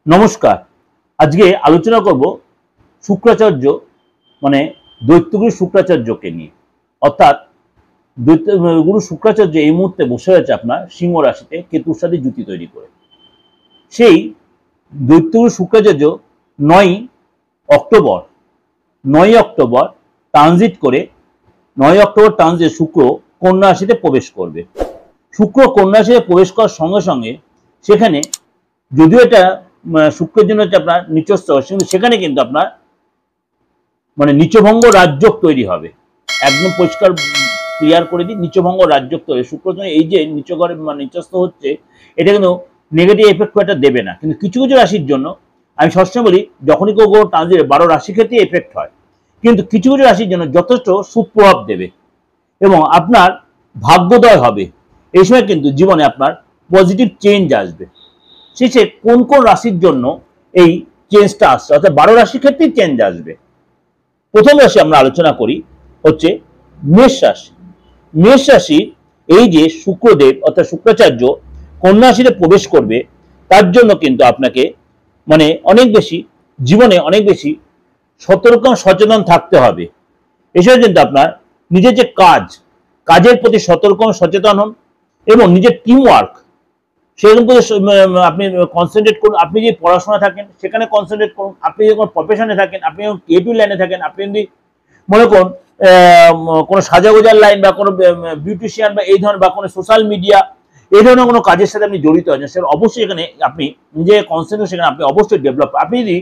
নমস্কার। আজকে আলোচনা করব শুক্রাচার্য মানে দৈত্যগুরু শুক্রাচার্যকে নিয়ে। অর্থাৎ দৈত্যগুরু শুক্রাচার্য এই মুহূর্তে বসে আছে আপনার সিংহ রাশিতে কেতুর সাথে জুতি তৈরি করে। সেই দৈত্যগুরু শুক্রাচার্য ৯ অক্টোবর ৯ অক্টোবর ট্রানজিট করে ৯ অক্টোবর ট্রানজিট শুক্র কন্যা রাশিতে প্রবেশ করবে। শুক্র কন্যা রাশিতে প্রবেশ করার সঙ্গে সঙ্গে সেখানে যদিও এটা শুক্রের জন্য হচ্ছে আপনার নিচস্থ, কিন্তু সেখানে কিন্তু আপনার মানে নিচভঙ্গ রাজযোগ তৈরি হবে। একদম পরিষ্কার ক্লিয়ার করে দিই, নিচভঙ্গ রাজযোগ তৈরি। শুক্র এই যে নিচঘরে মানে নিচস্থ হচ্ছে, এটা কিন্তু নেগেটিভ এফেক্ট খুব একটা দেবে না, কিন্তু কিছু কিছু রাশির জন্য আমি সবসময় বলি যখনই কেউ ট্রানজিট 12 রাশি ক্ষেত্রে এফেক্ট হয়, কিন্তু কিছু কিছু রাশির জন্য যথেষ্ট সুপ্রভাব দেবে এবং আপনার ভাগ্যোদয় হবে। এই সময় কিন্তু জীবনে আপনার পজিটিভ চেঞ্জ আসবে। শেষে কোন কোন রাশির জন্য এই চেঞ্জটা আসছে, অর্থাৎ 12 রাশির ক্ষেত্রেই চেঞ্জ আসবে। প্রথম রাশি আমরা আলোচনা করি হচ্ছে মেষ রাশি। মেষ রাশি এই যে শুক্রদেব অর্থাৎ শুক্রাচার্য কন্যা রাশিতে প্রবেশ করবে, তার জন্য কিন্তু আপনাকে মানে অনেক বেশি জীবনে অনেক বেশি সতর্ক সচেতন থাকতে হবে। এছাড়া কিন্তু আপনার নিজের যে কাজের প্রতি সতর্ক সচেতন হন এবং নিজের টিম ওয়ার্ক সেরকম করে আপনি কনসেন্ট্রেট করুন। আপনি যদি পড়াশোনা থাকেন সেখানে কনসেন্ট্রেট করুন, আপনি যখন প্রফেশনে থাকেন, আপনি যখন ক্রিয়েটিভ লাইনে থাকেন, আপনি যদি মনে করুন কোনো সাজাগোজার লাইন বা কোনো বিউটিশিয়ান বা এই ধরনের বা কোনো সোশ্যাল মিডিয়া এই ধরনের কোনো কাজের সাথে আপনি জড়িত আছেন, সেটা অবশ্যই এখানে আপনি নিজে কনসেন্ট্রেট সেখানে আপনি অবশ্যই ডেভেলপ। আপনি যদি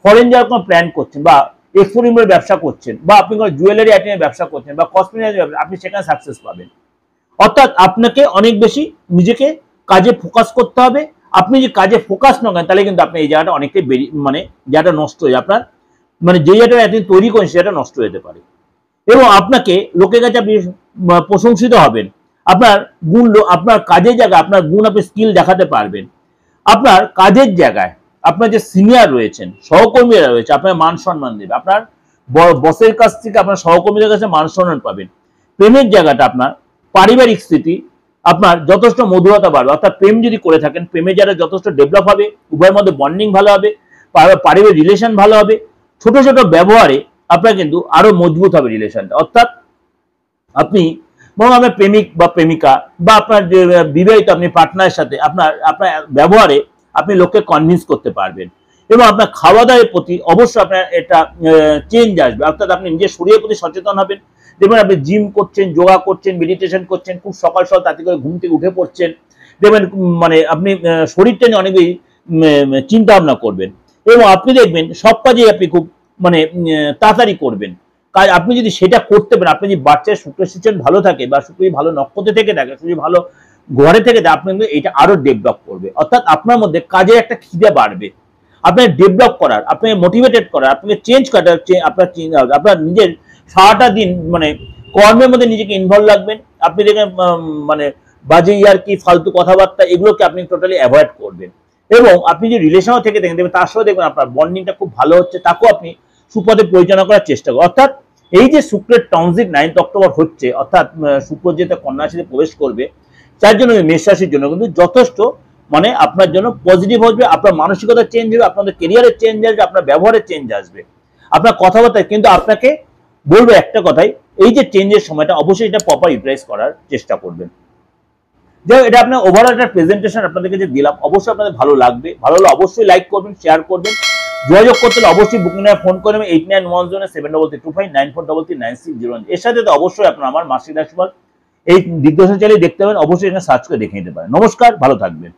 ফরেন যাওয়ার কোনো প্ল্যান করছেন বা এক্সপোরিমের ব্যবসা করছেন বা আপনি কোনো জুয়েলারি আইটেমের ব্যবসা করছেন বা কসমেটিক্স ব্যবসা, আপনি সেখানে সাকসেস পাবেন। অর্থাৎ আপনাকে অনেক বেশি নিজেকে কাজে ফোকাস করতে হবে। আপনি যে কাজে ফোকাস না করেন তাহলে কিন্তু আপনি এই জায়গাটা অনেকটাই মানে জায়গাটা নষ্ট হয়ে আপনার মানে যে জায়গাটা আপনি তৈরি করেন সেটা নষ্ট হয়ে যেতে পারে এবং আপনাকে লোকের কাছে আপনি প্রশংসিত হবেন। আপনার গুণ, আপনার কাজের জায়গায় আপনার গুণ, আপনি স্কিল দেখাতে পারবেন। আপনার কাজের জায়গায় আপনার যে সিনিয়র রয়েছেন, সহকর্মীরা রয়েছে, আপনার মান সম্মান দেবে। আপনার বসের কাছ থেকে আপনার সহকর্মীদের কাছে মান সম্মান পাবেন। প্রেমের জায়গাটা আপনার পারিবারিক স্থিতি আপনার যথেষ্ট মধুরতা বাড়বে। অর্থাৎ প্রেম যদি করে থাকেন, প্রেমের জায়গায় যথেষ্ট ডেভেলপ হবে, উভয়ের মধ্যে বন্ডিং ভালো হবে, পারিবারিক রিলেশন ভালো হবে। ছোট ছোট ব্যবহারে আপনার কিন্তু আরো মজবুত হবে রিলেশনটা। অর্থাৎ আপনি বরং আপনার প্রেমিক বা প্রেমিকা বা আপনার যে বিবাহিত আপনি পার্টনারের সাথে আপনার আপনার ব্যবহারে আপনি লোককে কনভিন্স করতে পারবেন এবং আপনার খাওয়া দাওয়ার প্রতি অবশ্যই আপনার এটা চেঞ্জ আসবে। অর্থাৎ আপনি নিজের শরীরের প্রতি সচেতন হবেন। দেখবেন আপনি জিম করছেন, যোগা করছেন, মেডিটেশন করছেন, খুব সকাল সকাল তাতে করে ঘুম থেকে উঠে পড়ছেন, দেখবেন মানে আপনি শরীরটা নিয়ে অনেক চিন্তা ভাবনা করবেন এবং আপনি দেখবেন সব কাজেই আপনি খুব মানে তাড়াতাড়ি করবেন কাজ। আপনি যদি সেটা করতে পারেন, আপনি যদি বাচ্চার শুক্র সিচুয়েশন ভালো থাকে বা শুক্র ভালো নক্ষত্রে থেকে থাকে, শুক্র ভালো ঘরে থেকে থাকে, আপনি এটা আরো ডেভেলপ করবে। অর্থাৎ আপনার মধ্যে কাজের একটা খিদে বাড়বে, আপনার ডেভেলপ করার, আপনাকে মোটিভেটেড করার, আপনাকে চেঞ্জ করার, আপনার নিজের সারাটা দিন মানে কর্মের মধ্যে নিজেকে ইনভলভ রাখবেন। আপনি দেখেন মানে বাজে ইয়ার্কি ফালতু কথাবার্তা এগুলোকে আপনি টোটালি অ্যাভয়েড করবেন এবং আপনি যে রিলেশনও থেকে দেখবেন তার সাথে দেখবেন আপনার বন্ডিংটা খুব ভালো হচ্ছে, তাকেও আপনি সুপথে পরিচালনা করার চেষ্টা করবেন। অর্থাৎ এই যে শুক্রের ট্রানজিট 9 অক্টোবর হচ্ছে, অর্থাৎ শুক্র যেটা কন্যা রাশিতে প্রবেশ করবে, তার জন্য মেষ রাশির জন্য কিন্তু যথেষ্ট মানে আপনার জন্য পজিটিভ হবে। আপনার মানসিকতা চেঞ্জ হবে, আপনাদের কেরিয়ারের চেঞ্জ আসবে, আপনার ব্যবহারের চেঞ্জ আসবে, আপনার কথাবার্তায়। কিন্তু আপনাকে বলবো একটা কথাই, এই যে চেঞ্জের সময়টা অবশ্যই এটা প্রপার ইউটিলাইজ করার চেষ্টা করবেন। যাই এটা আপনার ওভারঅল একটা প্রেজেন্টেশন আপনাদেরকে যে দিলাম, অবশ্যই আপনাদের ভালো লাগবে। ভালো হলে অবশ্যই লাইক করবেন, শেয়ার করবেন। যোগাযোগ করতে হলে অবশ্যই বুকিং নাম্বার ফোন করে নেবেন 8910732594339601। এর সাথে তো অবশ্যই আপনার আমার মাসিক রাশিফল এই দিগদর্শন চালিয়ে দেখতে পাবেন, অবশ্যই এখানে সার্চ করে দেখে নিতে পারেন। নমস্কার, ভালো থাকবেন।